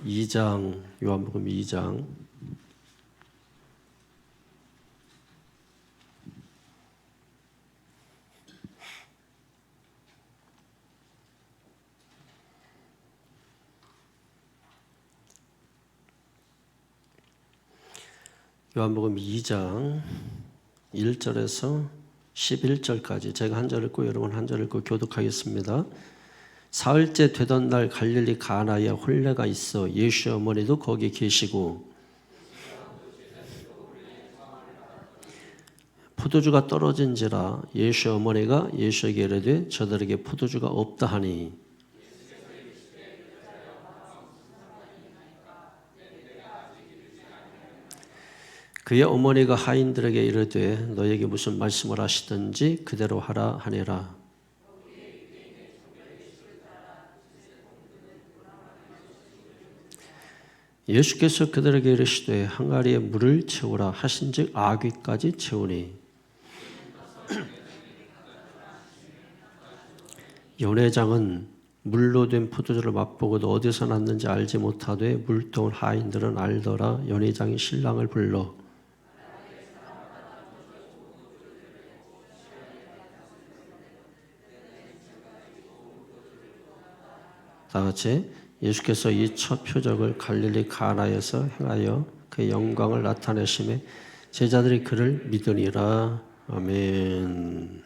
2장, 요한복음 2장. 요한복음 2장 1절에서 11절까지 제가 한 절 읽고 여러분 한 절 읽고 교독하겠습니다. 사흘째 되던 날 갈릴리 가나에 혼례가 있어 예수의 어머니도 거기 계시고 포도주가 떨어진지라 예수의 어머니가 예수에게 이르되 저들에게 포도주가 없다 하니 그의 어머니가 하인들에게 이르되 너에게 무슨 말씀을 하시든지 그대로 하라 하니라. 예수께서 그들에게 이르시되 항아리에 물을 채우라 하신즉 아귀까지 채우니 연회장은 물로 된 포도주를 맛보고도 어디서 났는지 알지 못하되 물동을 하인들은 알더라. 연회장이 신랑을 불러 다 같이 예수께서 이 첫 표적을 갈릴리 가나에서 행하여 그의 영광을 나타내심에 제자들이 그를 믿으니라. 아멘.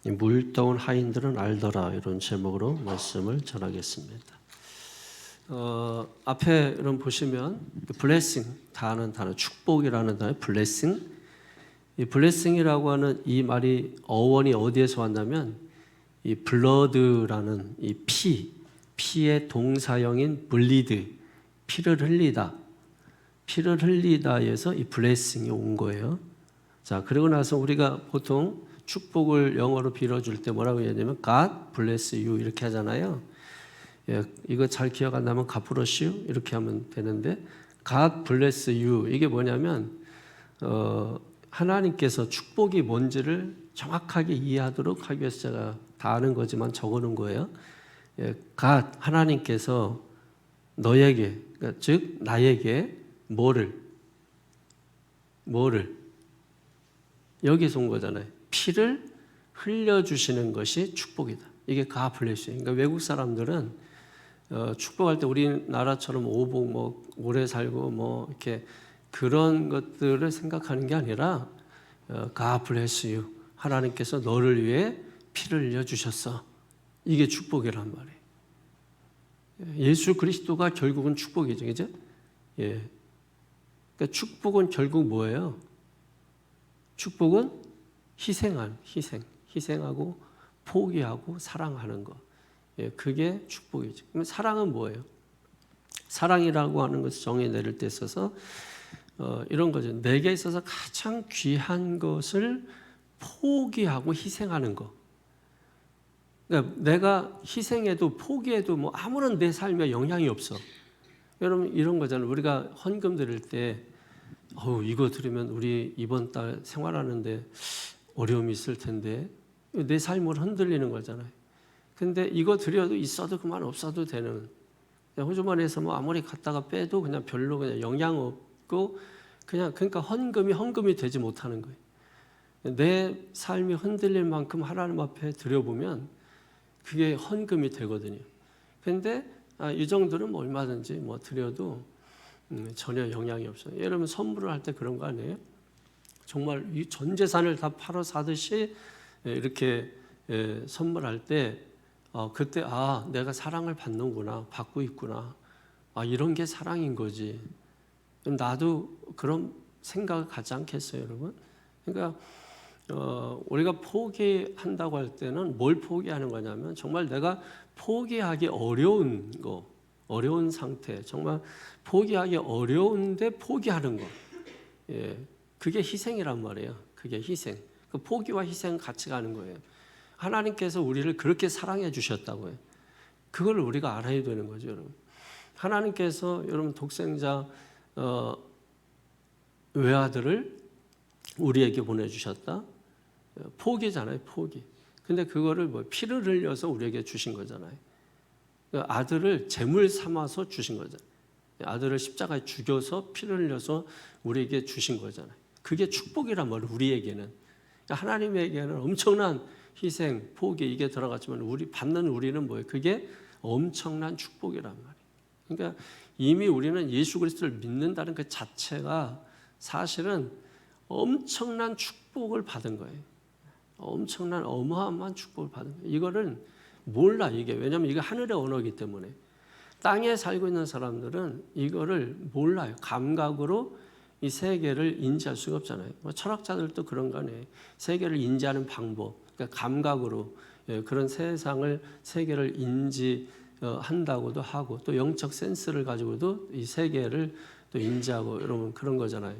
물떠온 하인들은 알더라 이런 제목으로 말씀을 전하겠습니다. 앞에 이런 보시면 blessing 다 아는 단어 축복이라는 단어 blessing 이 블레싱이라고 하는 이 말이 어원이 어디에서 왔냐면 이 블러드라는 이 피의 동사형인 블리드 피를 흘리다에서 이 블레싱이 온 거예요. 자, 그리고 나서 우리가 보통 축복을 영어로 빌어줄 때 뭐라고 해야 되냐면 God bless you 이렇게 하잖아요. 예, 이거 잘 기억 안 나면 God bless you 이렇게 하면 되는데 God bless you 이게 뭐냐면 하나님께서 축복이 뭔지를 정확하게 이해하도록 하기 위해서 제가 다 아는 거지만 적어놓은 거예요. 예, 하나님께서 너에게, 그러니까 즉 나에게 뭐를 여기서 온 거잖아요. 피를 흘려주시는 것이 축복이다. 이게 가블레시예요. 그러니까 외국 사람들은 축복할 때 우리나라처럼 오복, 뭐 오래 살고 뭐 이렇게 그런 것들을 생각하는 게 아니라 God bless you. 하나님께서 너를 위해 피를 흘려주셨어. 이게 축복이란 말이에요. 예수 그리스도가 결국은 축복이죠. 그죠? 예. 그러니까 축복은 결국 뭐예요? 축복은 희생하고 포기하고 사랑하는 거. 예, 그게 축복이죠. 그러면 사랑은 뭐예요? 사랑이라고 하는 것을 정의 내릴 때 있어서 이런 거죠. 내게 있어서 가장 귀한 것을 포기하고 희생하는 거. 그러니까 내가 희생해도 포기해도 뭐 아무런 내 삶에 영향이 없어. 여러분 이런 거잖아요. 우리가 헌금 드릴 때 이거 드리면 우리 이번 달 생활하는데 어려움이 있을 텐데 내 삶을 흔들리는 거잖아요. 근데 이거 드려도 있어도 그만 없어도 되는 호주만 해서 뭐 아무리 갖다가 빼도 그냥 별로 그냥 영향 없고 그러니까 헌금이 되지 못하는 거예요. 내 삶이 흔들릴 만큼 하나님 앞에 드려보면 그게 헌금이 되거든요. 그런데 이 정도는 뭐 얼마든지 뭐 드려도 전혀 영향이 없어요. 여러분 선물을 할 때 그런 거 아니에요? 정말 이 전 재산을 다 팔아 사듯이 이렇게 선물할 때 그때 내가 사랑을 받는구나, 받고 있구나. 이런 게 사랑인 거지. 나도 그런 생각을 갖지 않겠어요, 여러분? 그러니까 우리가 포기한다고 할 때는 뭘 포기하는 거냐면 정말 내가 포기하기 어려운 거, 어려운 상태, 정말 포기하기 어려운데 포기하는 거. 예, 그게 희생이란 말이에요. 그게 희생. 그 포기와 희생 같이 가는 거예요. 하나님께서 우리를 그렇게 사랑해 주셨다고요. 그걸 우리가 알아야 되는 거죠, 여러분. 하나님께서 여러분 독생자 외아들을 우리에게 보내주셨다. 포기잖아요, 포기. 근데 그거를 뭐 피를 흘려서 우리에게 주신 거잖아요. 아들을 제물 삼아서 주신 거잖아요. 아들을 십자가에 죽여서 피를 흘려서 우리에게 주신 거잖아요. 그게 축복이란 말이에요, 우리에게는. 하나님에게는 엄청난 희생, 포기 이게 들어갔지만 우리 받는 우리는 뭐예요? 그게 엄청난 축복이란 말이에요. 그러니까 이미 우리는 예수 그리스도를 믿는다는 그 자체가 사실은 엄청난 축복을 받은 거예요. 엄청난 어마어마한 축복을 받은 거예요. 이거를 몰라 이게. 왜냐하면 이게 하늘의 언어이기 때문에. 땅에 살고 있는 사람들은 이거를 몰라요. 감각으로 이 세계를 인지할 수가 없잖아요. 철학자들도 그런 거네. 세계를 인지하는 방법, 그러니까 감각으로 그런 세계를 인지한다고도 하고 또 영적 센스를 가지고도 이 세계를 또 인지하고 여러분 그런 거잖아요.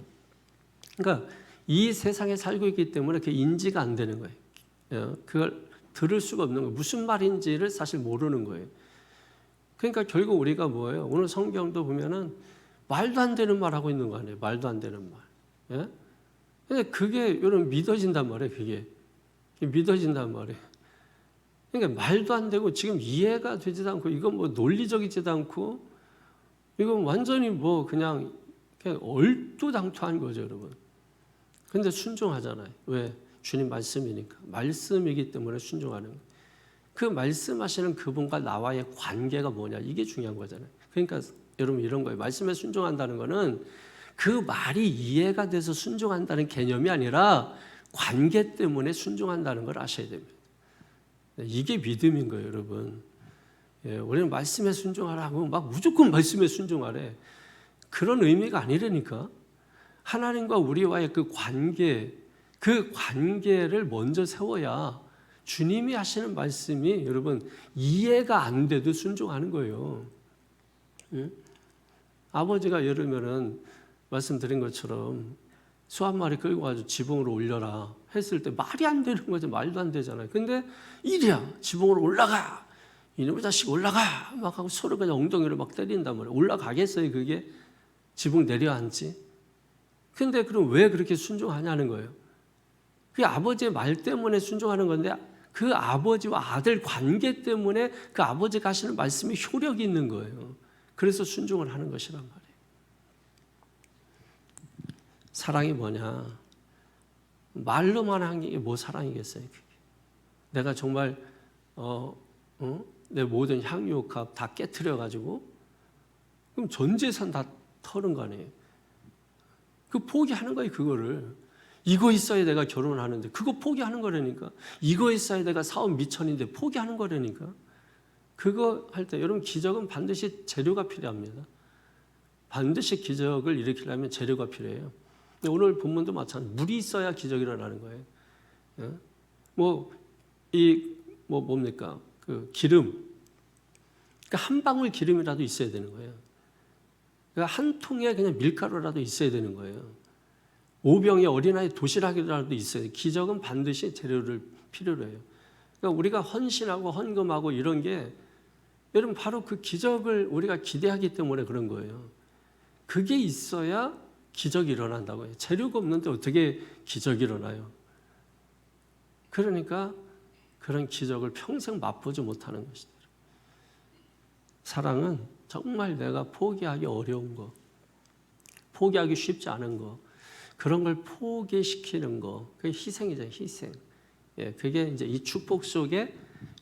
그러니까 이 세상에 살고 있기 때문에 그 인지가 안 되는 거예요. 그걸 들을 수가 없는 거예요. 무슨 말인지를 사실 모르는 거예요. 그러니까 결국 우리가 뭐예요? 오늘 성경도 보면은 말도 안 되는 말 하고 있는 거 아니에요? 말도 안 되는 말. 예? 근데 그게 여러분 믿어진단 말이에요. 그게 믿어진단 말이에요. 그러니까 말도 안 되고 지금 이해가 되지도 않고 이건 뭐 논리적이지도 않고 이건 완전히 뭐 그냥 얼토당토한 거죠, 여러분. 근데 순종하잖아요. 왜? 주님 말씀이니까. 말씀이기 때문에 순종하는 거예요. 그 말씀하시는 그분과 나와의 관계가 뭐냐 이게 중요한 거잖아요. 그러니까 여러분 이런 거예요. 말씀에 순종한다는 거는 그 말이 이해가 돼서 순종한다는 개념이 아니라 관계 때문에 순종한다는 걸 아셔야 됩니다. 이게 믿음인 거예요, 여러분. 우리는 말씀에 순종하라고 막 무조건 말씀에 순종하래. 그런 의미가 아니라니까. 하나님과 우리와의 그 관계를 먼저 세워야 주님이 하시는 말씀이 여러분 이해가 안 돼도 순종하는 거예요. 응? 아버지가 예를 들면 말씀드린 것처럼 소 한 마리 끌고 가지고 지붕으로 올려라 했을 때 말이 안 되는 거죠. 말도 안 되잖아요. 근데 이리야 지붕으로 올라가 이놈의 자식 올라가 막 하고 서로 그냥 엉덩이를 막 때린단 말이에요. 올라가겠어요 그게? 지붕 내려앉지. 근데 그럼 왜 그렇게 순종하냐는 거예요. 그게 아버지의 말 때문에 순종하는 건데 그 아버지와 아들 관계 때문에 그 아버지가 하시는 말씀이 효력이 있는 거예요. 그래서 순종을 하는 것이란 말이에요. 사랑이 뭐냐? 말로만 한 게 뭐 사랑이겠어요? 그게. 내가 정말 내 모든 향유옥합 다 깨트려 가지고 그럼 전 재산 다 털은 거 아니에요? 그 포기하는 거예요, 그거를. 이거 있어야 내가 결혼하는데 그거 포기하는 거라니까. 이거 있어야 내가 사업 미천인데 포기하는 거라니까. 그거 할 때 여러분 기적은 반드시 재료가 필요합니다. 반드시 기적을 일으키려면 재료가 필요해요. 오늘 본문도 마찬가지. 물이 있어야 기적이 일어나는 거예요. 뭡니까? 그 기름. 그러니까 한 방울 기름이라도 있어야 되는 거예요. 그러니까 한 통에 그냥 밀가루라도 있어야 되는 거예요. 5병의 어린아이 도시락이라도 있어요. 기적은 반드시 재료를 필요로 해요. 그러니까 우리가 헌신하고 헌금하고 이런 게 여러분 바로 그 기적을 우리가 기대하기 때문에 그런 거예요. 그게 있어야 기적이 일어난다고 해요. 재료가 없는데 어떻게 기적이 일어나요? 그러니까 그런 기적을 평생 맛보지 못하는 것이다. 사랑은 정말 내가 포기하기 어려운 거, 포기하기 쉽지 않은 거, 그런 걸 포기시키는 거, 그게 희생이죠, 희생. 그게 이제 이 축복 속에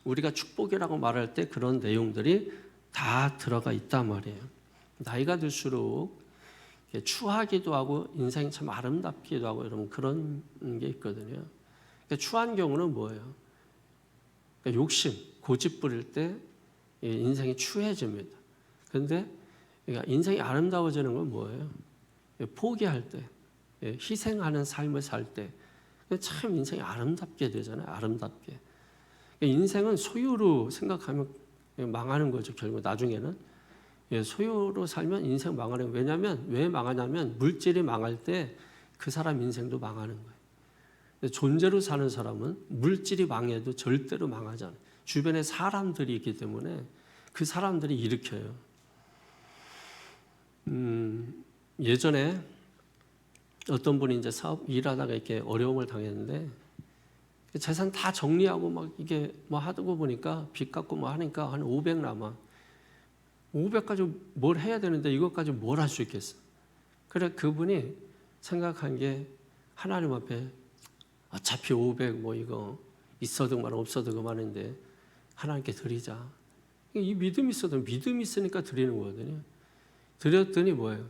우리가 축복이라고 말할 때 그런 내용들이 다 들어가 있단 말이에요. 나이가 들수록 추하기도 하고 인생이 참 아름답기도 하고 여러분 그런 게 있거든요. 그러니까 추한 경우는 뭐예요? 그러니까 욕심, 고집 부릴 때 인생이 추해집니다. 그런데 그러니까 인생이 아름다워지는 건 뭐예요? 포기할 때, 희생하는 삶을 살 때 참 인생이 아름답게 되잖아요. 아름답게. 인생은 소유로 생각하면 망하는 거죠. 결국 나중에는. 소유로 살면 인생 망하는 거예요. 왜냐하면 왜 망하냐면 물질이 망할 때 그 사람 인생도 망하는 거예요. 존재로 사는 사람은 물질이 망해도 절대로 망하지 않아요. 주변에 사람들이 있기 때문에 그 사람들이 일으켜요. 예전에 어떤 분이 이제 사업 일하다가 이렇게 어려움을 당했는데 재산 다 정리하고 막 이게 뭐 하고 보니까 빚 갚고 뭐 하니까 한 500 남아. 500까지 뭘 해야 되는데 이것까지 뭘 할 수 있겠어? 그래 그분이 생각한 게 하나님 앞에 어차피 500 뭐 이거 있어도 그만 없어도 그만인데 하나님께 드리자. 이 믿음이 있어도 믿음이 있으니까 드리는 거거든요. 드렸더니 뭐예요?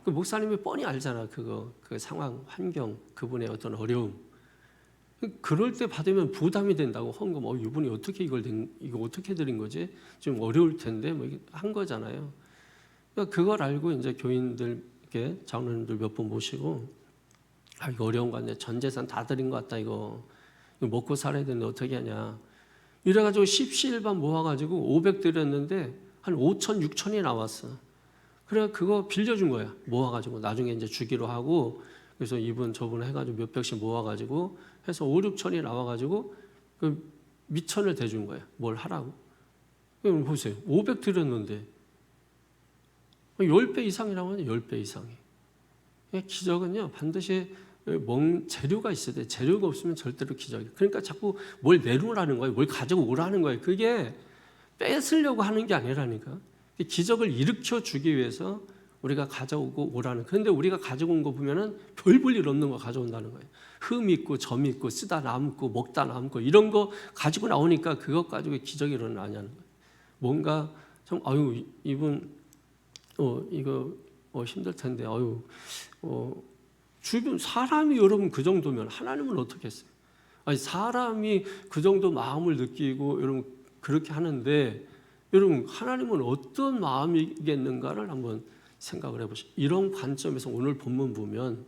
그 목사님이 뻔히 알잖아. 그 상황, 환경, 그분의 어떤 어려움. 그럴 때 받으면 부담이 된다고 헌금. 이분이 어떻게 이거 어떻게 드린 거지? 좀 어려울 텐데 뭐 한 거잖아요. 그러니까 그걸 알고 이제 교인들께 장로님들 몇 분 모시고 이거 어려운 거 같네. 전 재산 다 드린 것 같다 이거 먹고 살아야 되는데 어떻게 하냐. 이래가지고 십시일반 모아가지고 500 드렸는데 한 5천, 6천이 나왔어. 그래 그거 빌려준 거야. 모아가지고 나중에 이제 주기로 하고 그래서 이분 저분 해가지고 몇 백씩 모아가지고 해서 5, 6천이 나와가지고 그 미천을 대준 거야. 뭘 하라고. 그럼 보세요. 500 드렸는데 10배 이상이라면 10배 이상이. 기적은요 반드시 재료가 있어야 돼. 재료가 없으면 절대로 기적이. 그러니까 자꾸 뭘 내놓으라는 거예요. 뭘 가지고 오라는 거예요. 그게 뺏으려고 하는 게 아니라니까. 기적을 일으켜 주기 위해서 우리가 가져오고 오라는. 그런데 우리가 가지고 온 거 보면은 별 볼 일 없는 거 가져온다는 거예요. 흠 있고 점 있고 쓰다 남고 먹다 남고 이런 거 가지고 나오니까 그것 가지고 기적이 일어나냐는 거예요. 뭔가 좀 이분 이거 힘들 텐데 주변 사람이 여러분 그 정도면 하나님은 어떻게 했어요? 사람이 그 정도 마음을 느끼고 여러분 그렇게 하는데 여러분 하나님은 어떤 마음이겠는가를 한번 생각을 해보시죠. 이런 관점에서 오늘 본문 보면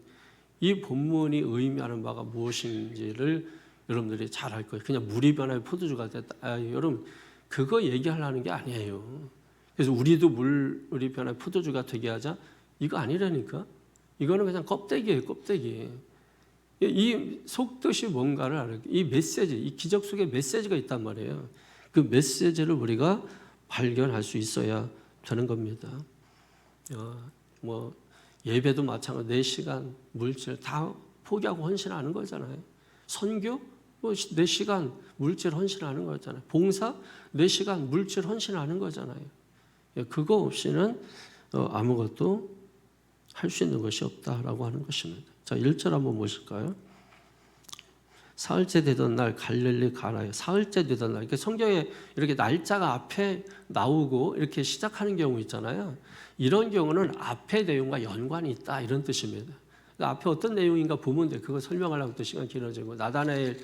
이 본문이 의미하는 바가 무엇인지를 여러분들이 잘 알 거예요. 그냥 물이 변하여 포도주가 됐다. 여러분 그거 얘기하려는 게 아니에요. 그래서 우리도 물이 변하여 포도주가 되게 하자. 이거 아니라니까. 이거는 그냥 껍데기예요. 껍데기. 이 속뜻이 뭔가를 알아요. 이 메시지, 이 기적 속에 메시지가 있단 말이에요. 그 메시지를 우리가 발견할 수 있어야 되는 겁니다. 예배도 마찬가지로 4시간 물질 다 포기하고 헌신하는 거잖아요. 선교 4시간 물질 헌신하는 거잖아요. 봉사 4시간 물질 헌신하는 거잖아요. 그거 없이는 아무것도 할 수 있는 것이 없다라고 하는 것입니다. 자, 1절 한번 보실까요? 사흘째 되던 날 갈릴리 가나에. 사흘째 되던 날. 성경에 이렇게 날짜가 앞에 나오고 이렇게 시작하는 경우 있잖아요. 이런 경우는 앞의 내용과 연관이 있다 이런 뜻입니다. 그러니까 앞에 어떤 내용인가 보면 돼. 그거 설명하려고 또 시간 길어지고 나다나엘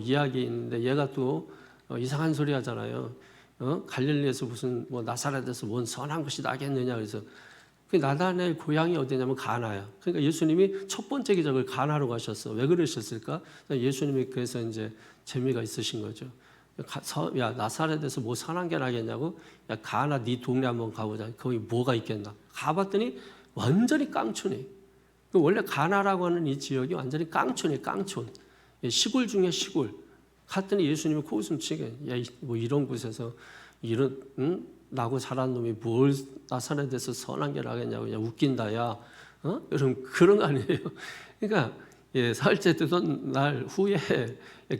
이야기 있는데 얘가 또 이상한 소리 하잖아요. 갈릴리에서 무슨 나사렛에서 뭔 선한 것이 나겠느냐 그래서 그 나다나엘 고향이 어디냐면 가나야. 그러니까 예수님이 첫 번째 기적을 가나로 가셨어. 왜 그러셨을까? 예수님이 그래서 이제 재미가 있으신 거죠. 야 나사렛에서 뭐 선한 게 나겠냐고. 야 가나 네 동네 한번 가보자. 거기 뭐가 있겠나. 가봤더니 완전히 깡촌이. 원래 가나라고 하는 이 지역이 완전히 깡촌이에요. 깡촌. 시골 중에 시골. 갔더니 예수님이 코웃음 치게. 야 뭐 이런 곳에서 이런 나고 자란 놈이 뭘 나사렛에서 선한 게 나겠냐고 그냥 웃긴다 야. 여러분 그런 거 아니에요. 그러니까 사흘째 되던 날 후에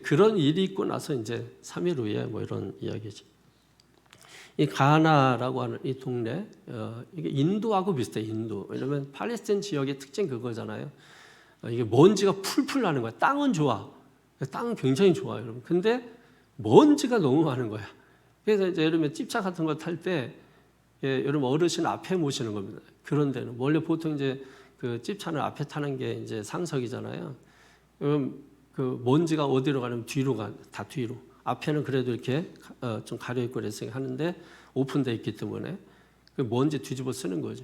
그런 일이 있고 나서 이제 3일 후에 이런 이야기죠. 이 가나라고 하는 이 동네 이게 인도하고 비슷해. 인도. 왜냐면 팔레스타인 지역의 특징 그거잖아요. 이게 먼지가 풀풀 나는 거야. 땅은 좋아. 땅은 굉장히 좋아요, 여러분. 근데 먼지가 너무 많은 거야. 그래서 이제 여러분 찝차 같은 거 탈 때 여러분 어르신 앞에 모시는 겁니다. 그런 데는 원래 보통 이제 그 찝차는 앞에 타는 게 이제 상석이잖아요. 그럼 그 먼지가 어디로 가냐면 뒤로 가, 다 뒤로. 앞에는 그래도 이렇게 좀 가려 있고 그래서 하는데 오픈돼 있기 때문에 그 먼지 뒤집어 쓰는 거죠.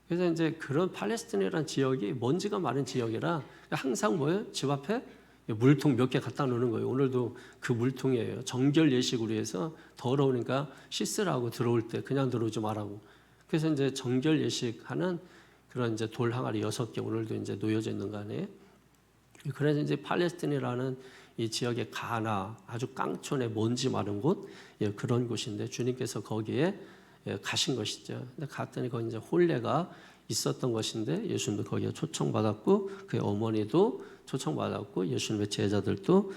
그래서 이제 그런 팔레스타인이라는 지역이 먼지가 많은 지역이라 항상 뭐예요? 집 앞에 물통 몇 개 갖다 놓는 거예요. 오늘도 그 물통이에요. 정결 예식으로 해서 더러우니까 씻으라고 들어올 때 그냥 들어오지 말라고. 그래서 이제 정결 예식하는 그런 이제 돌 항아리 6개 오늘도 이제 놓여져 있는 거 아니에요. 그래서 이제 팔레스타인이라는 이 지역의 가나 아주 깡촌의 먼지 많은 곳 그런 곳인데 주님께서 거기에 가신 것이죠. 근데 갔더니 거기 이제 혼례가 있었던 것인데 예수님도 거기에 초청받았고 그의 어머니도 초청받았고 예수님의 제자들도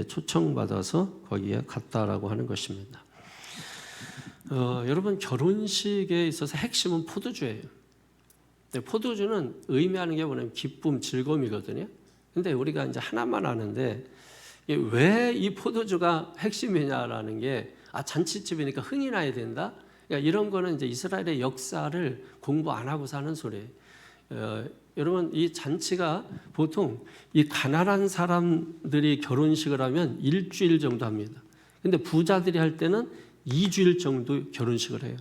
초청받아서 거기에 갔다라고 하는 것입니다. 여러분 결혼식에 있어서 핵심은 포도주예요. 포도주는 의미하는 게 뭐냐면 기쁨, 즐거움이거든요. 근데 우리가 이제 하나만 아는데 왜 이 포도주가 핵심이냐라는 게 잔치집이니까 흥이 나야 된다. 그러니까 이런 거는 이제 이스라엘의 역사를 공부 안 하고 사는 소리예요. 여러분 이 잔치가 보통 이 가난한 사람들이 결혼식을 하면 일주일 정도 합니다. 근데 부자들이 할 때는 2주일 정도 결혼식을 해요.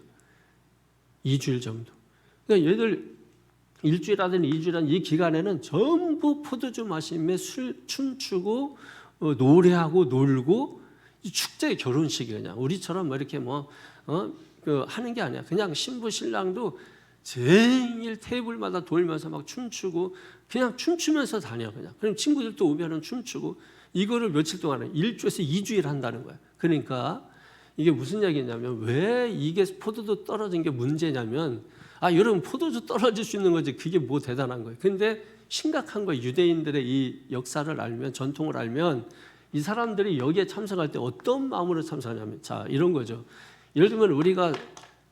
2주일 정도. 그러니까 얘들 일주일 하든 2주일 하든 이 기간에는 전부 포도주 마시며 춤추고 노래하고 놀고 축제 결혼식이 그냥 우리처럼 뭐 이렇게 하는 게 아니야. 그냥 신부 신랑도 쟁일 테이블마다 돌면서 막 춤추고 그냥 춤추면서 다녀 그냥. 그럼 친구들도 오면은 춤추고 이거를 며칠 동안 해. 1주에서 2주일 한다는 거야. 그러니까 이게 무슨 얘기냐면 왜 이게 포도주 떨어진 게 문제냐면 여러분 포도주 떨어질 수 있는 거지 그게 뭐 대단한 거예요. 근데 심각한 거예요. 유대인들의 이 역사를 알면 전통을 알면 이 사람들이 여기에 참석할 때 어떤 마음으로 참석하냐면 이런 거죠. 예를 들면 우리가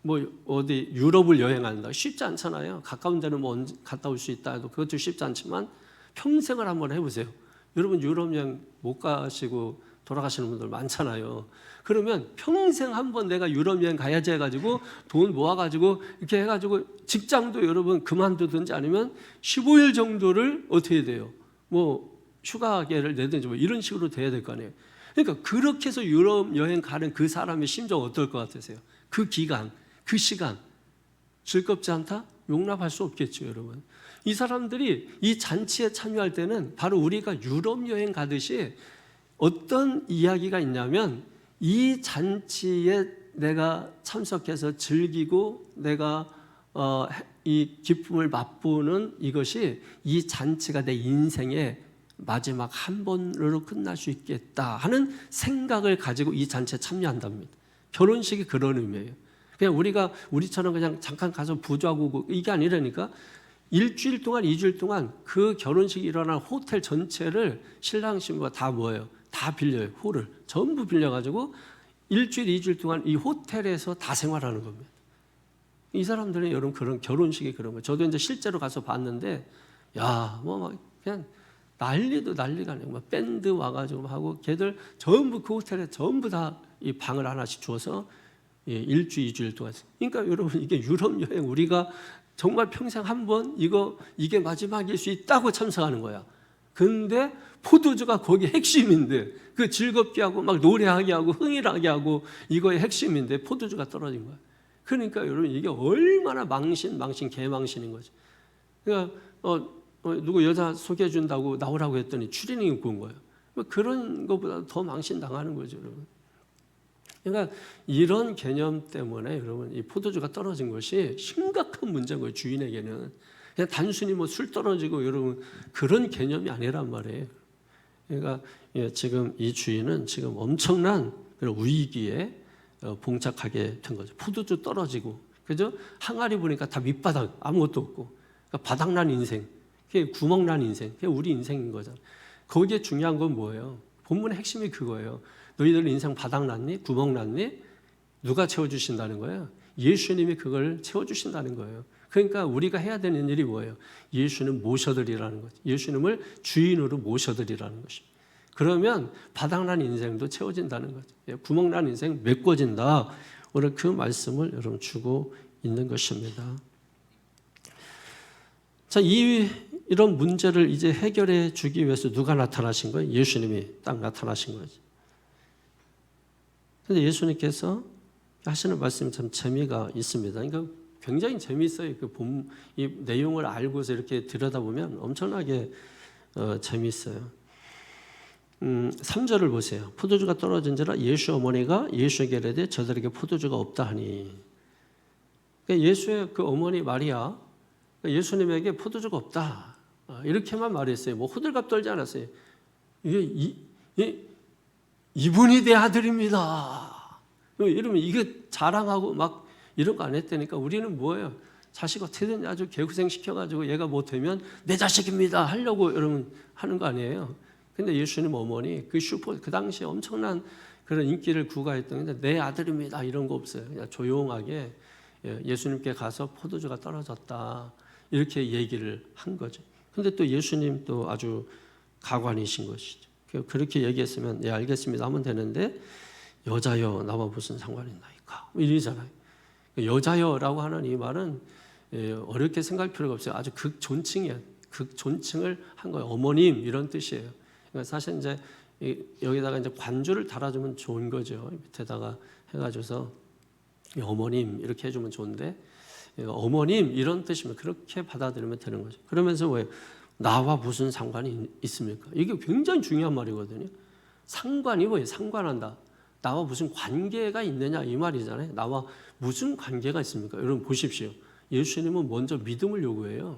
뭐 어디 유럽을 여행한다 쉽지 않잖아요. 가까운 데는 뭐 갔다 올 수 있다 해도 그것도 쉽지 않지만 평생을 한번 해보세요. 여러분 유럽 여행 못 가시고 돌아가시는 분들 많잖아요. 그러면 평생 한번 내가 유럽 여행 가야지 해가지고 돈 모아가지고 이렇게 해가지고 직장도 여러분 그만두든지 아니면 15일 정도를 어떻게 해야 돼요? 뭐 휴가계를 내든지 뭐 이런 식으로 돼야 될 거 아니에요. 그러니까 그렇게 해서 유럽 여행 가는 그 사람의 심정 어떨 것 같으세요? 그 기간, 그 시간 즐겁지 않다? 용납할 수 없겠죠, 여러분. 이 사람들이 이 잔치에 참여할 때는 바로 우리가 유럽 여행 가듯이 어떤 이야기가 있냐면 이 잔치에 내가 참석해서 즐기고 내가 이 기쁨을 맛보는 이것이 이 잔치가 내 인생의 마지막 한 번으로 끝날 수 있겠다 하는 생각을 가지고 이 잔치에 참여한답니다. 결혼식이 그런 의미예요. 그냥 우리처럼 그냥 잠깐 가서 부조하고 이게 아니라니까 일주일 동안 2주일 동안 그 결혼식이 일어난 호텔 전체를 신랑 신부가 다 뭐예요? 다 빌려요. 홀을 전부 빌려가지고 일주일 2주일 동안 이 호텔에서 다 생활하는 겁니다. 이 사람들은 여러분 그런 결혼식이 그런 거예요. 저도 이제 실제로 가서 봤는데 막 그냥 난리가 아니고 막 밴드 와가지고 하고 걔들 전부 그 호텔에 전부 다 이 방을 하나씩 주어서 일주일 2주일 동안. 그러니까 여러분 이게 유럽 여행 우리가 정말 평생 한 번 이게 마지막일 수 있다고 참석하는 거야. 근데 포도주가 거기 핵심인데 그 즐겁게 하고 막 노래하게 하고 흥일하게 하고 이거의 핵심인데 포도주가 떨어진 거야. 그러니까 여러분 이게 얼마나 개망신인 거지. 그러니까 누구 여자 소개해 준다고 나오라고 했더니 추리닝 입고 온 거예요. 그런 것보다 더 망신 당하는 거죠, 여러분. 그러니까 이런 개념 때문에 여러분 이 포도주가 떨어진 것이 심각한 문제인 거예요. 주인에게는 그냥 단순히 뭐 술 떨어지고 여러분 그런 개념이 아니란 말이에요. 그러니까 지금 이 주인은 지금 엄청난 그런 위기에 봉착하게 된 거죠. 포도주 떨어지고 그죠? 항아리 보니까 다 밑바닥 아무것도 없고 그러니까 바닥난 인생, 그게 구멍난 인생, 그게 우리 인생인 거잖아요. 거기에 중요한 건 뭐예요? 본문의 핵심이 그거예요. 너희들 인생 바닥났니? 구멍났니? 누가 채워주신다는 거예요? 예수님이 그걸 채워주신다는 거예요. 그러니까 우리가 해야 되는 일이 뭐예요? 예수님 모셔드리라는 거죠. 예수님을 주인으로 모셔드리라는 것입니다. 그러면 바닥난 인생도 채워진다는 거죠. 구멍난 인생 메꿔진다. 오늘 그 말씀을 여러분 주고 있는 것입니다. 자, 이런 문제를 이제 해결해 주기 위해서 누가 나타나신 거예요? 예수님이 딱 나타나신 거죠. 근데 예수님께서 하시는 말씀이 참 재미가 있습니다. 그러니까 굉장히 재미있어요. 이 내용을 알고서 이렇게 들여다보면 엄청나게 재미있어요. 3절을 보세요. 포도주가 떨어진지라 예수 어머니가 예수에게 이르되 저들에게 포도주가 없다 하니. 그러니까 예수의 그 어머니 마리아 예수님에게 포도주가 없다 이렇게만 말했어요. 뭐 호들갑 떨지 않았어요. 이분이 내 아들입니다. 이러면 이게 자랑하고 막 이런 거 안 했다니까. 우리는 뭐예요? 자식 어떻게든 아주 개고생 시켜가지고 얘가 못되면 내 자식입니다 하려고 여러분 하는 거 아니에요? 근데 예수님 어머니 그 당시에 엄청난 그런 인기를 구가했던 게 내 아들입니다 이런 거 없어요. 그냥 조용하게 예수님께 가서 포도주가 떨어졌다 이렇게 얘기를 한 거죠. 근데 또 예수님 또 아주 가관이신 것이죠. 그렇게 얘기했으면 예 알겠습니다 하면 되는데 여자여 나와 무슨 상관이 있나이까 이러잖아요. 여자여라고 하는 이 말은 어렵게 생각할 필요가 없어요. 아주 극존칭이에요. 극존칭을 한 거예요. 어머님 이런 뜻이에요. 그러니까 사실 이제 여기다가 이제 관주를 달아주면 좋은 거죠. 밑에다가 해가지고서 어머님 이렇게 해주면 좋은데 어머님 이런 뜻이면 그렇게 받아들이면 되는 거죠. 그러면서 왜 나와 무슨 상관이 있습니까? 이게 굉장히 중요한 말이거든요. 상관이 뭐예요? 상관한다. 나와 무슨 관계가 있느냐 이 말이잖아요. 나와 무슨 관계가 있습니까? 여러분 보십시오. 예수님은 먼저 믿음을 요구해요.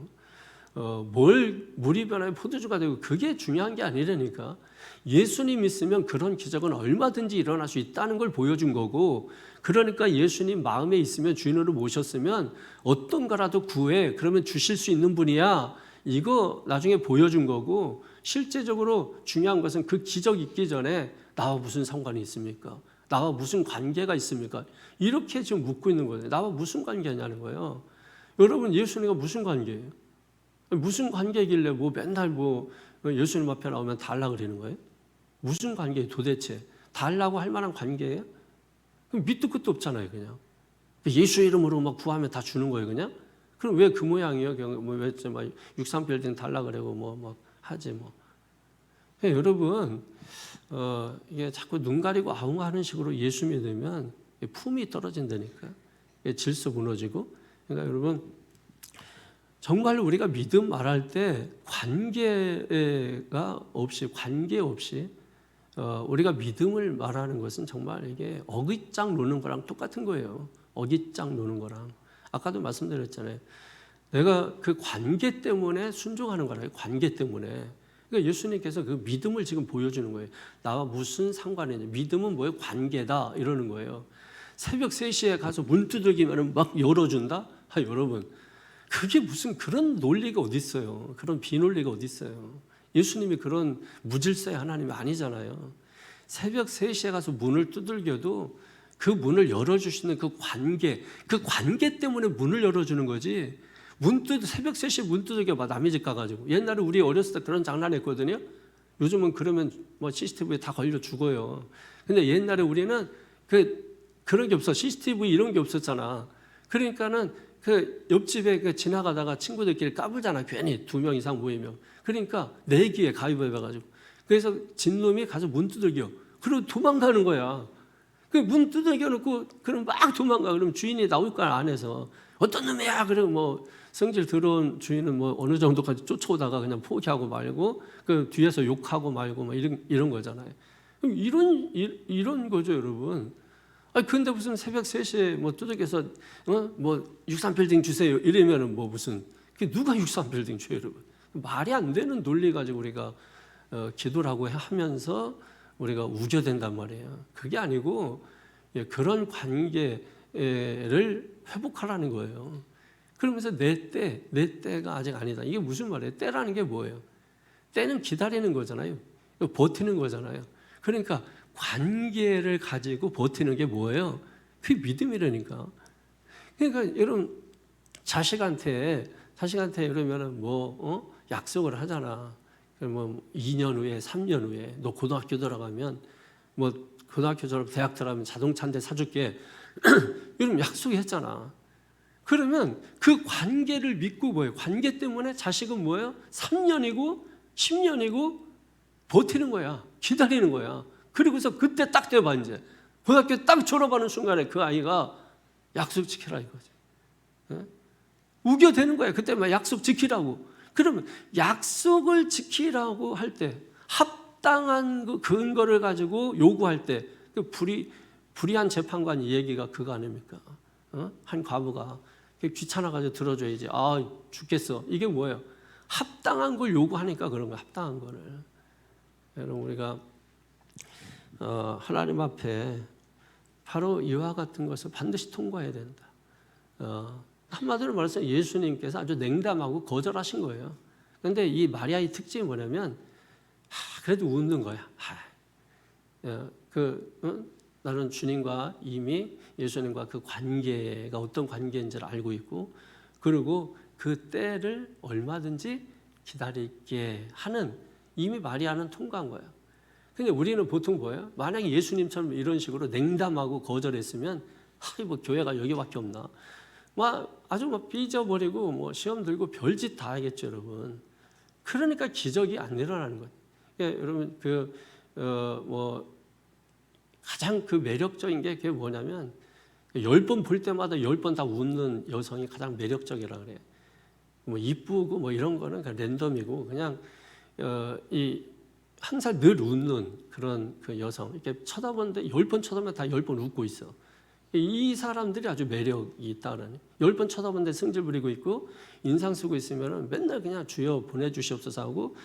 물이 변하여 포도주가 되고 그게 중요한 게 아니라니까. 예수님 있으면 그런 기적은 얼마든지 일어날 수 있다는 걸 보여준 거고, 그러니까 예수님 마음에 있으면 주인으로 모셨으면 어떤 거라도 구해 그러면 주실 수 있는 분이야. 이거 나중에 보여준 거고, 실제적으로 중요한 것은 그 기적 있기 전에 나와 무슨 상관이 있습니까? 나와 무슨 관계가 있습니까? 이렇게 지금 묻고 있는 거예요. 나와 무슨 관계냐는 거예요. 여러분 예수님과 무슨 관계예요? 무슨 관계이길래 뭐 맨날 뭐 예수님 앞에 나오면 달라 그러는 거예요? 무슨 관계예요 도대체? 달라고 할 만한 관계예요? 밑도 끝도 없잖아요 그냥. 예수 이름으로 막 구하면 다 주는 거예요 그냥? 그럼 왜 그 모양이에요? 왜 63빌딩 달라 그러고 뭐 하지 뭐. 여러분 이게 자꾸 눈 가리고 아웅하는 식으로 예수 믿으면 품이 떨어진다니까. 질서 무너지고. 그러니까 여러분 정말로 우리가 믿음 말할 때 관계 없이 우리가 믿음을 말하는 것은 정말 이게 어깃장 노는 거랑 똑같은 거예요. 어깃장 노는 거랑. 아까도 말씀드렸잖아요. 내가 그 관계 때문에 순종하는 거라요. 관계 때문에. 그러니까 예수님께서 그 믿음을 지금 보여주는 거예요. 나와 무슨 상관이냐. 믿음은 뭐예요? 관계다. 이러는 거예요. 새벽 3시에 가서 문 두들기면 막 열어준다? 여러분, 그게 무슨 그런 논리가 어디 있어요? 그런 비논리가 어디 있어요? 예수님이 그런 무질서의 하나님이 아니잖아요. 새벽 3시에 가서 문을 두들겨도 그 문을 열어주시는 그 관계 때문에 문을 열어주는 거지. 새벽 3시에 문 두들겨 봐. 남의 집 가가지고. 옛날에 우리 어렸을 때 그런 장난했거든요. 요즘은 그러면 뭐 CCTV에 다 걸려 죽어요. 근데 옛날에 우리는 그런 게 없어. CCTV 이런 게 없었잖아. 그러니까는 그 옆집에 지나가다가 친구들끼리 까불잖아. 괜히 2명 이상 모이면. 그러니까 내기에 가위바위보 해가지고. 그래서 진놈이 가서 문 두들겨. 그리고 도망가는 거야. 그 문 두들겨 놓고 그럼 막 도망가. 그럼 주인이 나올 거야 안에서. 어떤 놈이야? 그러면 뭐 성질 더러운 주인은 뭐 어느 정도까지 쫓아오다가 그냥 포기하고 말고 그 뒤에서 욕하고 말고 뭐 이런 거잖아요. 그럼 이런 거죠, 여러분. 근데 무슨 새벽 3시에 뭐 두들겨서 뭐 63빌딩 주세요 이러면은 뭐 무슨 누가 63빌딩 줘요, 여러분? 말이 안 되는 논리 가지고 우리가 기도를 하고 하면서 우리가 우겨댄단 말이에요. 그게 아니고 그런 관계를 회복하라는 거예요. 그러면서 내 때가 아직 아니다. 이게 무슨 말이에요? 때라는 게 뭐예요? 때는 기다리는 거잖아요. 버티는 거잖아요. 그러니까 관계를 가지고 버티는 게 뭐예요? 그게 믿음이라니까. 그러니까 여러분 자식한테 이러면은 약속을 하잖아. 뭐 2년 후에 3년 후에 너 고등학교 들어가면 뭐 고등학교 졸업 대학 들어가면 자동차 한 대 사줄게. 이러면 약속했잖아. 그러면 그 관계를 믿고 뭐예요? 관계 때문에 자식은 뭐예요? 3년이고 10년이고 버티는 거야. 기다리는 거야. 그리고서 그때 딱 돼봐 이제. 고등학교 딱 졸업하는 순간에 그 아이가 약속 지키라 이거지. 우겨대는 거야. 그때 막 약속 지키라고. 그러면 약속을 지키라고 할 때 합당한 그 근거를 가지고 요구할 때 그 불의한 재판관 얘기가 그거 아닙니까? 한 과부가 귀찮아가지고 들어줘야지. 죽겠어. 이게 뭐예요? 합당한 걸 요구하니까 그런 거야. 합당한 거를. 여러분 우리가 하나님 앞에 바로 이와 같은 것을 반드시 통과해야 된다. 한마디로 말해서 예수님께서 아주 냉담하고 거절하신 거예요. 그런데 이 마리아의 특징이 뭐냐면 그래도 웃는 거야. 나는 주님과 이미 예수님과 그 관계가 어떤 관계인지를 알고 있고, 그리고 그 때를 얼마든지 기다릴게 하는, 이미 마리아는 통과한 거예요. 근데 우리는 보통 뭐예요? 만약에 예수님처럼 이런 식으로 냉담하고 거절했으면 뭐 교회가 여기밖에 없나? 아주 삐져버리고 시험 들고 별짓 다 하겠죠, 여러분. 그러니까 기적이 안 일어나는 거예요. 여러분 가장 그 매력적인 게 그게 뭐냐면 10번 볼 때마다 10번 다 웃는 여성이 가장 매력적이라 그래요. 이쁘고 이런 거는 그냥 랜덤이고 그냥 항상 늘 웃는 그런 그 여성, 이렇게 쳐다보는데 10번 쳐다보면 다 10번 웃고 있어. 이 사람들이 아주 매력이 있다 그러네. 10번 쳐다보는데 승질 부리고 있고 인상 쓰고 있으면 맨날 그냥 주여 보내주시옵소서 하고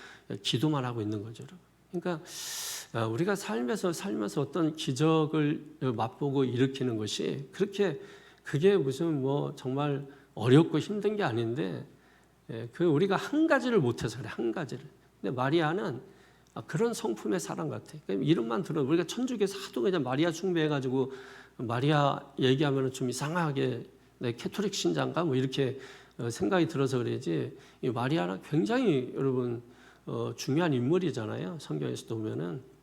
기도만 하고 있는 거죠. 그러니까 우리가 살면서 어떤 기적을 맛보고 일으키는 것이 그게 무슨 정말 어렵고 힘든 게 아닌데, 우리가 한 가지를 못해서 그래, 한 가지를. 근데 마리아는 그런 성품의 사람 같아. 이름만 들어도 우리가 천주교에서 하도 그냥 마리아 숭배해가지고 마리아 얘기하면 좀 이상하게 캐토릭 신자인가 이렇게 생각이 들어서 그러지, 이 마리아는 굉장히 여러분 중요한 인물이잖아요. 성경에서도 보면은.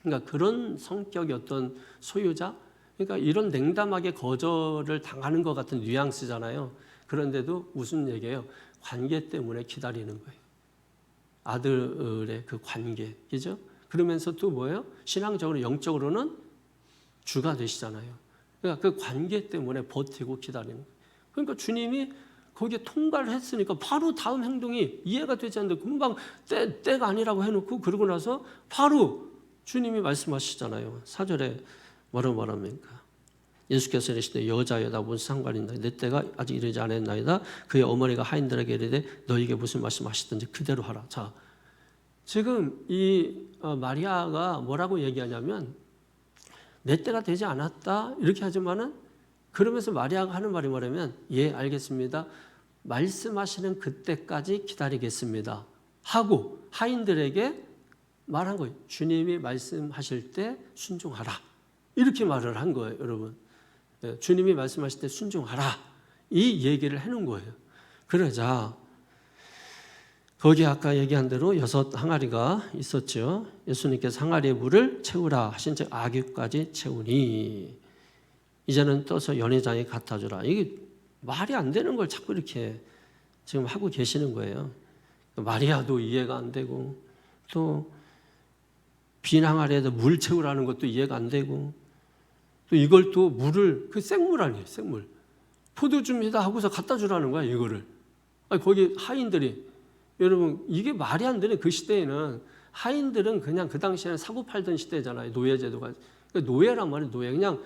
그러니까 그런 성격의 어떤 소유자, 그러니까 이런 냉담하게 거절을 당하는 것 같은 뉘앙스잖아요. 그런데도 무슨 얘기예요? 관계 때문에 기다리는 거예요. 아들의 그 관계, 그죠? 그러면서 또 뭐예요? 신앙적으로, 영적으로는 주가 되시잖아요. 그러니까 그 관계 때문에 버티고 기다리는 거예요. 그러니까 주님이 거기에 통과를 했으니까 바로 다음 행동이 이해가 되지 않는데 금방 때가 아니라고 해놓고 그러고 나서 바로 주님이 말씀하시잖아요. 4절에 뭐라고 말합니까? 예수께서 이르시되 여자여 나 무슨 상관이 있나? 내 때가 아직 이르지 않았나이다. 그의 어머니가 하인들에게 이르되 너에게 무슨 말씀하시든지 그대로 하라. 자, 지금 이 마리아가 뭐라고 얘기하냐면 내 때가 되지 않았다 이렇게 하지만은, 그러면서 마리아가 하는 말이 뭐냐면 예 알겠습니다. 말씀하시는 그때까지 기다리겠습니다 하고 하인들에게 말한 거예요. 주님이 말씀하실 때 순종하라. 이렇게 말을 한 거예요, 여러분. 주님이 말씀하실 때 순종하라. 이 얘기를 해놓은 거예요. 그러자 거기 아까 얘기한 대로 6 항아리가 있었죠. 예수님께서 항아리에 물을 채우라 하신 즉 아귀까지 채우니 이제는 떠서 연회장에 갖다 주라. 이게 말이 안 되는 걸 자꾸 이렇게 지금 하고 계시는 거예요. 마리아도 이해가 안 되고 또 빈 항아리에다 물 채우라는 것도 이해가 안 되고 또 이걸 또 물을 그 생물 아니에요, 생물. 포도주입니다 하고서 갖다 주라는 거야, 이거를. 거기 하인들이, 여러분 이게 말이 안 되는 그 시대에는 하인들은 그냥 그 당시에는 사고 팔던 시대잖아요, 노예제도가. 그러니까 노예란 말이에요, 노예. 그냥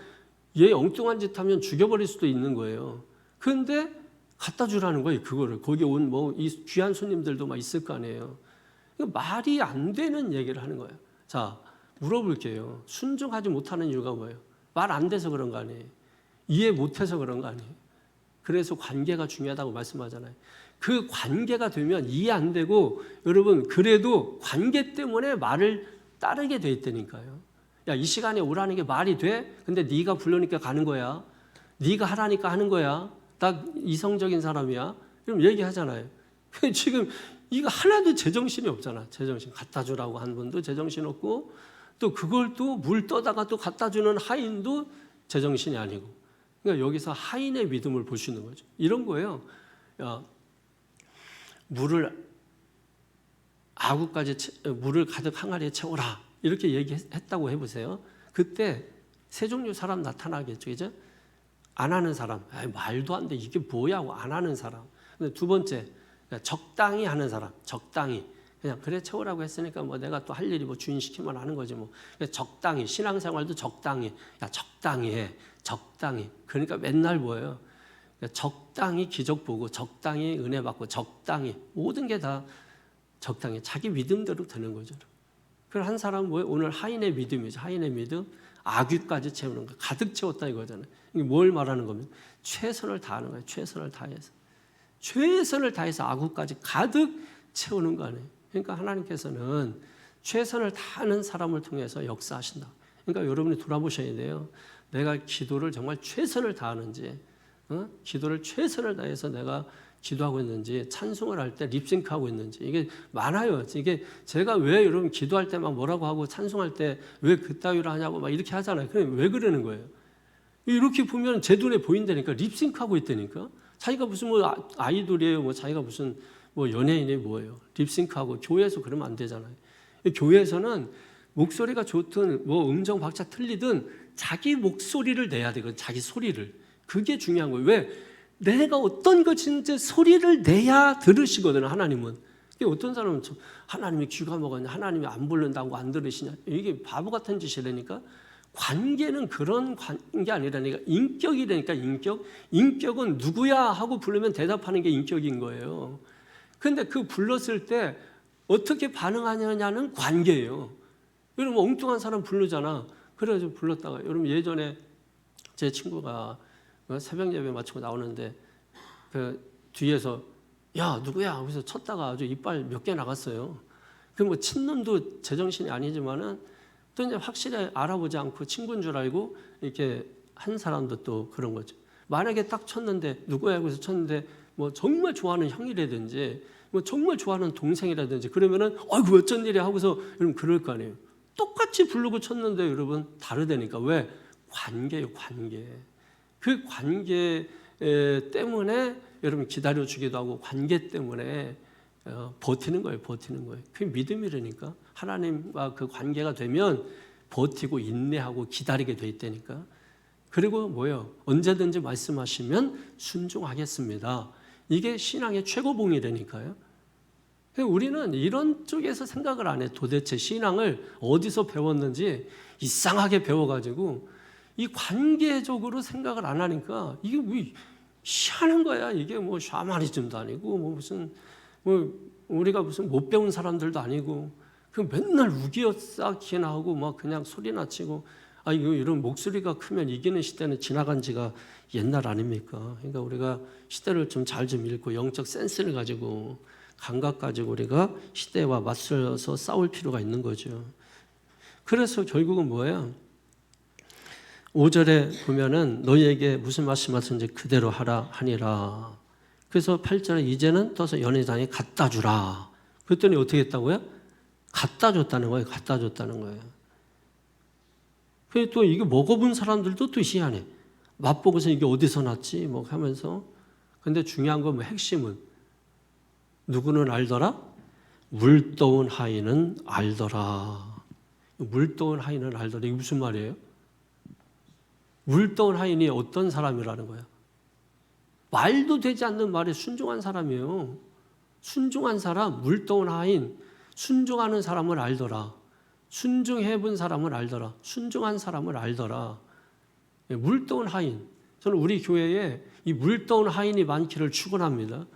얘 엉뚱한 짓 하면 죽여버릴 수도 있는 거예요. 그런데 갖다 주라는 거예요, 그거를. 거기 온 이 귀한 손님들도 막 있을 거 아니에요. 그러니까 말이 안 되는 얘기를 하는 거예요. 자, 물어볼게요. 순종하지 못하는 이유가 뭐예요? 말 안 돼서 그런 거 아니에요? 이해 못해서 그런 거 아니에요? 그래서 관계가 중요하다고 말씀하잖아요. 그 관계가 되면 이해 안 되고, 여러분 그래도 관계 때문에 말을 따르게 돼 있다니까요. 야, 이 시간에 오라는 게 말이 돼? 근데 네가 부르니까 가는 거야. 네가 하라니까 하는 거야. 나 이성적인 사람이야. 그럼 얘기하잖아요. 지금 이거 하나도 제정신이 없잖아. 제정신. 갖다 주라고 한 분도 제정신 없고, 또 그걸 또 물 떠다가 또 갖다 주는 하인도 제정신이 아니고. 그러니까 여기서 하인의 믿음을 볼 수 있는 거죠. 이런 거예요. 야, 물을 가득 항아리에 채워라. 이렇게 얘기했다고 해보세요. 그때 세 종류 사람 나타나겠죠. 그죠? 안 하는 사람. 말도 안 돼. 이게 뭐야 하고 안 하는 사람. 근데 두 번째, 적당히 하는 사람. 적당히. 그냥 그래 채우라고 했으니까 내가 또 할 일이 주인 시키면 하는 거지 뭐. 적당히. 신앙생활도 적당히. 야, 적당히 해. 적당히. 그러니까 맨날 뭐예요? 적당히 기적 보고 적당히 은혜 받고 적당히 모든 게 다 적당히 자기 믿음대로 되는 거죠. 그걸 한 사람은 뭐예요? 오늘 하인의 믿음이죠. 하인의 믿음. 아귀까지 채우는 거, 가득 채웠다 이거잖아요. 이게 뭘 말하는 겁니까? 최선을 다하는 거예요. 최선을 다해서. 최선을 다해서 아구까지 가득 채우는 거 아니에요. 그러니까 하나님께서는 최선을 다하는 사람을 통해서 역사하신다. 그러니까 여러분이 돌아보셔야 돼요. 내가 기도를 정말 최선을 다하는지, 기도를 최선을 다해서 내가 기도하고 있는지, 찬송을 할 때 립싱크하고 있는지, 이게 많아요. 이게 제가 왜 여러분 기도할 때 막 뭐라고 하고 찬송할 때 왜 그따위로 하냐고 막 이렇게 하잖아요. 그럼 왜 그러는 거예요? 이렇게 보면 제 눈에 보인다니까. 립싱크하고 있다니까. 자기가 무슨 뭐 아이돌이에요, 뭐 자기가 무슨 뭐 연예인이 뭐예요? 립싱크하고. 교회에서 그러면 안 되잖아요. 교회에서는 목소리가 좋든 뭐 음정 박자 틀리든 자기 목소리를 내야 되거든. 자기 소리를. 그게 중요한 거예요. 왜? 내가 어떤 것인지 소리를 내야 들으시거든요. 하나님은. 어떤 사람은 하나님이 귀가 먹었냐, 하나님이 안 부른다고 안 들으시냐, 이게 바보 같은 짓이라니까. 관계는 그런 관계 아니라니까. 인격이라니까. 인격은 누구야 하고 부르면 대답하는 게 인격인 거예요. 근데 그 불렀을 때 어떻게 반응하느냐는 관계예요. 여러분 엉뚱한 사람 부르잖아. 그래서 불렀다가, 여러분 예전에 제 친구가 새벽 예배 마치고 나오는데 그 뒤에서 야 누구야 그래서 쳤다가 아주 이빨 몇 개 나갔어요. 그 뭐 친놈도 제정신이 아니지만은 또 이제 확실히 알아보지 않고 친구인 줄 알고 이렇게 한 사람도 또 그런 거죠. 만약에 딱 쳤는데 누구야 그래서 쳤는데 뭐 정말 좋아하는 형이라든지 뭐 정말 좋아하는 동생이라든지 그러면은 아이고 어쩐 일이야 하고서 여러분 그럴 거 아니에요. 똑같이 부르고 쳤는데 여러분 다르다니까. 왜? 관계예요, 관계. 그 관계 때문에 여러분 기다려주기도 하고 관계 때문에 버티는 거예요. 버티는 거예요. 그게 믿음이라니까. 하나님과 그 관계가 되면 버티고 인내하고 기다리게 돼 있다니까. 그리고 뭐예요? 언제든지 말씀하시면 순종하겠습니다. 이게 신앙의 최고봉이라니까요. 우리는 이런 쪽에서 생각을 안 해. 도대체 신앙을 어디서 배웠는지 이상하게 배워가지고 이 관계적으로 생각을 안 하니까 이게 왜 희한한 거야. 이게 뭐 샤머니즘도 아니고 뭐 무슨 뭐 우리가 무슨 못 배운 사람들도 아니고 그 맨날 우기어싸기 나오고 막 그냥 소리나 치고 이거 이런 목소리가 크면 이기는 시대는 지나간 지가 옛날 아닙니까? 그러니까 우리가 시대를 좀 잘 좀 읽고 영적 센스를 가지고 감각 가지고 우리가 시대와 맞서서 싸울 필요가 있는 거죠. 그래서 결국은 뭐예요? 5절에 보면은 너희에게 무슨 말씀하셨는지 그대로 하라 하니라. 그래서 8절에 이제는 떠서 연회장에 갖다 주라. 그랬더니 어떻게 했다고요? 갖다 줬다는 거예요. 갖다 줬다는 거예요. 그리고 또 이게 먹어본 사람들도 또 희한해. 맛보고서 이게 어디서 났지? 뭐 하면서. 근데 중요한 건 뭐 핵심은 누구는 알더라? 물떠온 하인은 알더라. 물떠온 하인은 알더라. 이게 무슨 말이에요? 물떠온 하인이 어떤 사람이라는 거야? 말도 되지 않는 말에 순종한 사람이에요. 순종한 사람, 물떠온 하인, 순종하는 사람을 알더라. 순종해 본 사람을 알더라. 순종한 사람을 알더라. 물떠온 하인. 저는 우리 교회에 이 물떠온 하인이 많기를 축원합니다.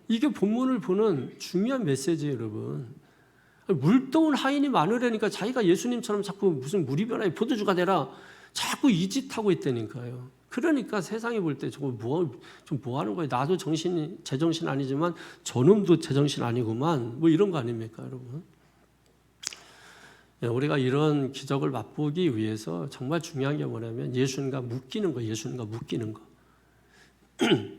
이게 본문을 보는 중요한 메시지예요, 여러분. 물떠온 하인이 많으려니까 자기가 예수님처럼 자꾸 무슨 물이 변화에 포도주가 되라. 자꾸 이 짓 하고 있다니까요. 그러니까 세상이 볼 때 저거 뭐 하는 거예요? 나도 제정신 아니지만 저놈도 제정신 아니구만. 뭐 이런 거 아닙니까, 여러분? 우리가 이런 기적을 맛보기 위해서 정말 중요한 게 뭐냐면 예수님과 묶이는 거, 예수님과 묶이는 거.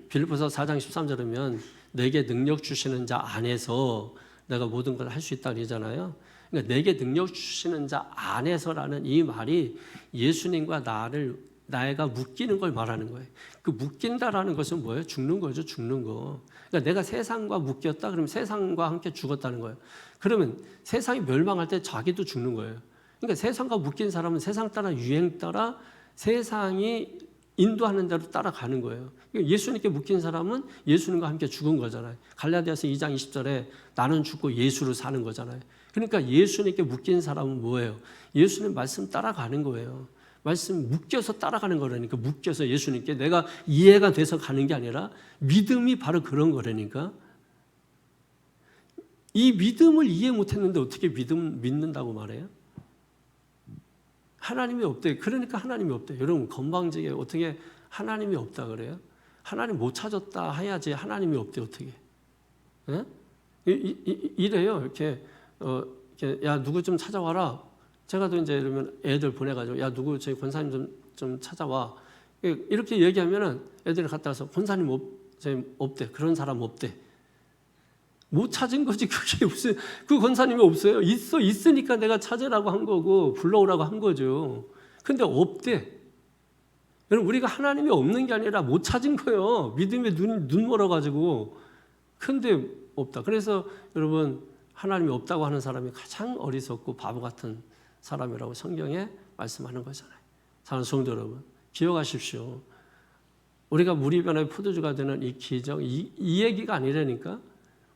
빌립보서 4장 13절이면 내게 능력 주시는 자 안에서 내가 모든 걸 할 수 있다 그러잖아요. 그러니까 내게 능력 주시는 자 안에서라는 이 말이 예수님과 나가 묶이는 걸 말하는 거예요. 그 묶인다라는 것은 뭐예요? 죽는 거죠, 죽는 거. 그러니까 내가 세상과 묶였다 그러면 세상과 함께 죽었다는 거예요. 그러면 세상이 멸망할 때 자기도 죽는 거예요. 그러니까 세상과 묶인 사람은 세상 따라 유행 따라 세상이 인도하는 대로 따라가는 거예요. 예수님께 묶인 사람은 예수님과 함께 죽은 거잖아요. 갈라디아서 2장 20절에 나는 죽고 예수로 사는 거잖아요. 그러니까 예수님께 묶인 사람은 뭐예요? 예수님 말씀 따라가는 거예요. 말씀 묶여서 따라가는 거라니까. 묶여서 예수님께 내가 이해가 돼서 가는 게 아니라 믿음이 바로 그런 거라니까. 이 믿음을 이해 못했는데 어떻게 믿는다고 말해요? 하나님이 없대. 그러니까 하나님이 없대. 여러분 건방지게 어떻게 하나님이 없다 그래요? 하나님 못 찾았다 해야지 하나님이 없대 어떻게? 예? 이래요. 이렇게 야 누구 좀 찾아와라. 제가 또 이제 이러면 애들 보내가지고 야 누구 저희 권사님 좀 찾아와. 이렇게 얘기하면은 애들이 갔다 와서 권사님 없대. 그런 사람 없대. 못 찾은 거지. 그게 무슨 그 권사님이 없어요. 있으니까 내가 찾으라고 한 거고 불러오라고 한 거죠. 근데 없대. 여러분 우리가 하나님이 없는 게 아니라 못 찾은 거예요. 믿음에 눈 멀어가지고. 근데 없다. 그래서 여러분 하나님이 없다고 하는 사람이 가장 어리석고 바보 같은 사람이라고 성경에 말씀하는 거잖아요. 사랑하는 성도 여러분 기억하십시오. 우리가 물이 변화의 포도주가 되는 이 기적 이 얘기가 아니라니까.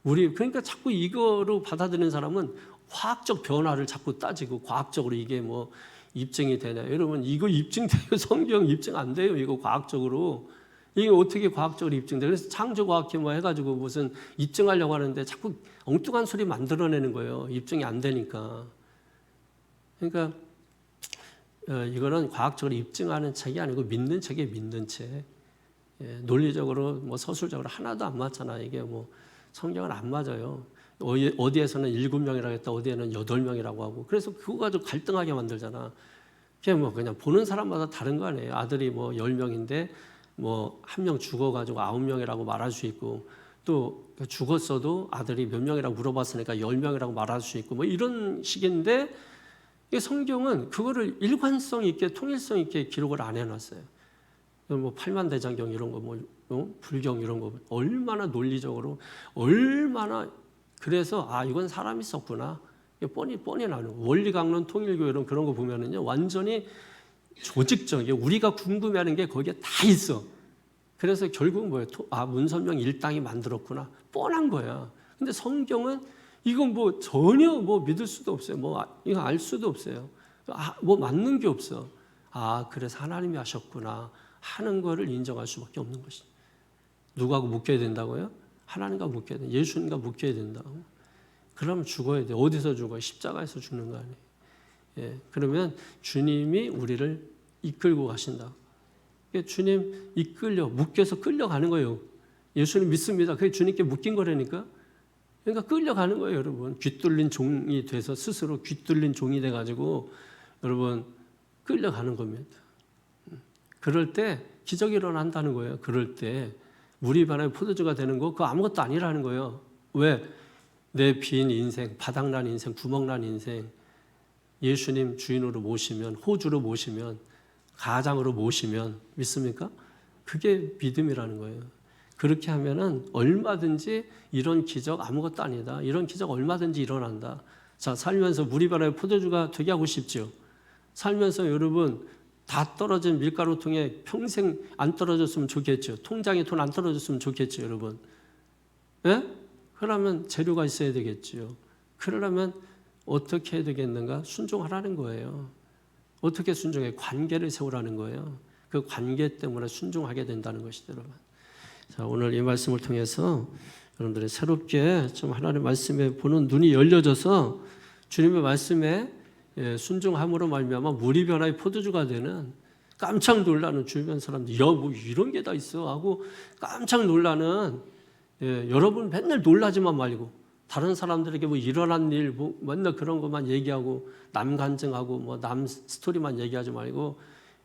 그러니까 자꾸 이거로 받아들이는 사람은 화학적 변화를 자꾸 따지고 과학적으로 이게 뭐 입증이 되냐. 여러분 이거 입증돼요. 성경 입증 안 돼요. 이거 과학적으로. 이게 어떻게 과학적으로 입증돼요. 그래서 창조과학회 뭐 해가지고 무슨 입증하려고 하는데 자꾸 엉뚱한 소리 만들어내는 거예요. 입증이 안 되니까. 그러니까 이거는 과학적으로 입증하는 책이 아니고 믿는 책이에요. 믿는 책. 논리적으로 뭐 서술적으로 하나도 안 맞잖아. 이게 뭐 성경은 안 맞아요. 어디에서는 7명이라고 했다. 어디에는 8명이라고 하고. 그래서 그거 가지고 갈등하게 만들잖아. 그게 뭐 그냥 보는 사람마다 다른 거 아니에요. 아들이 뭐 10명인데 뭐 1명 죽어가지고 9명이라고 말할 수 있고 또 죽었어도 아들이 몇 명이라고 물어봤으니까 10명이라고 말할 수 있고 뭐 이런 식인데 성경은 그거를 일관성 있게 통일성 있게 기록을 안 해놨어요. 뭐 팔만대장경 이런 거 뭐 불경 이런 거 얼마나 논리적으로 얼마나 그래서 이건 사람이 썼구나 뻔히 나는 원리 강론 통일교 이런 그런 거 보면은요 완전히 조직적이에요. 우리가 궁금해하는 게 거기에 다 있어. 그래서 결국은 뭐예요? 문선명 일당이 만들었구나 뻔한 거야. 근데 성경은 이건 뭐 전혀 뭐 믿을 수도 없어요. 뭐 이거 알 수도 없어요. 뭐 맞는 게 없어. 그래서 하나님이 하셨구나 하는 거를 인정할 수밖에 없는 것이죠. 누구하고 묶여야 된다고요? 하나님과 묶여야 돼. 예수님과 묶여야 된다고. 그럼 죽어야 돼. 어디서 죽어요? 십자가에서 죽는 거 아니에요. 예, 그러면 주님이 우리를 이끌고 가신다. 주님 묶여서 끌려가는 거예요. 예수님 믿습니다. 그게 주님께 묶인 거라니까. 그러니까 끌려가는 거예요, 여러분. 귀뚫린 종이 돼서 스스로 귀뚫린 종이 돼가지고 여러분 끌려가는 겁니다. 그럴 때 기적이 일어난다는 거예요. 그럴 때 물이 변화의 포도주가 되는 거 그거 아무것도 아니라는 거예요. 왜? 내 빈 인생, 바닥난 인생, 구멍난 인생 예수님 주인으로 모시면 호주로 모시면 가장으로 모시면 믿습니까? 그게 믿음이라는 거예요. 그렇게 하면은 얼마든지 이런 기적 아무것도 아니다. 이런 기적 얼마든지 일어난다. 자, 살면서 물이 변화의 포도주가 되게 하고 싶죠. 살면서 여러분 다 떨어진 밀가루통에 평생 안 떨어졌으면 좋겠죠. 통장에 돈 안 떨어졌으면 좋겠죠, 여러분. 예? 그러면 재료가 있어야 되겠죠. 그러려면 어떻게 해야 되겠는가? 순종하라는 거예요. 어떻게 순종해? 관계를 세우라는 거예요. 그 관계 때문에 순종하게 된다는 것이죠, 여러분. 자, 오늘 이 말씀을 통해서 여러분들이 새롭게 좀 하나님의 말씀에 보는 눈이 열려져서 주님의 말씀에 순종함으로 말미암아 물이 변화의 포도주가 되는 깜짝 놀라는 주변 사람들 뭐 이런 게 다 있어 하고 깜짝 놀라는 여러분 맨날 놀라지만 말고 다른 사람들에게 뭐 일어난 일 뭐 맨날 그런 것만 얘기하고 남 간증하고 뭐 남 스토리만 얘기하지 말고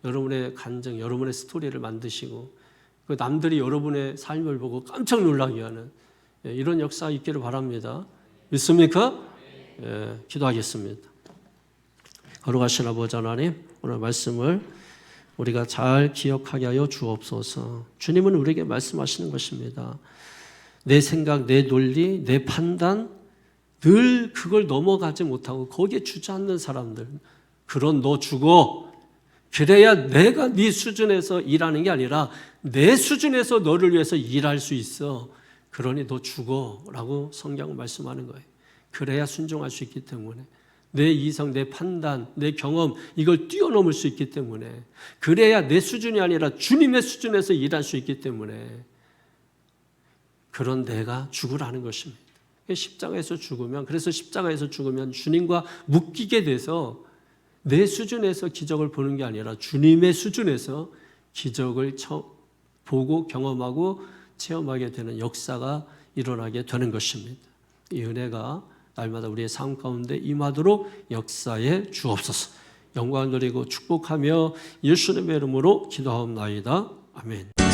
여러분의 간증, 여러분의 스토리를 만드시고 그 남들이 여러분의 삶을 보고 깜짝 놀라게 하는 이런 역사 있기를 바랍니다. 믿습니까? 기도하겠습니다. 거룩하신 아버지 하나님, 오늘 말씀을 우리가 잘 기억하게 하여 주옵소서. 주님은 우리에게 말씀하시는 것입니다. 내 생각, 내 논리, 내 판단 늘 그걸 넘어가지 못하고 거기에 주저앉는 사람들, 그런 너 죽어. 그래야 내가 네 수준에서 일하는 게 아니라 내 수준에서 너를 위해서 일할 수 있어. 그러니 너 죽어 라고 성경은 말씀하는 거예요. 그래야 순종할 수 있기 때문에 내 이성, 내 판단, 내 경험 이걸 뛰어넘을 수 있기 때문에 그래야 내 수준이 아니라 주님의 수준에서 일할 수 있기 때문에 그런 내가 죽으라는 것입니다. 십자가에서 죽으면 그래서 십자가에서 죽으면 주님과 묶이게 돼서 내 수준에서 기적을 보는 게 아니라 주님의 수준에서 기적을 보고 경험하고 체험하게 되는 역사가 일어나게 되는 것입니다. 이 은혜가 날마다 우리의 삶 가운데 임하도록 역사에 주옵소서. 영광을 드리고 축복하며 예수님의 이름으로 기도하옵나이다. 아멘.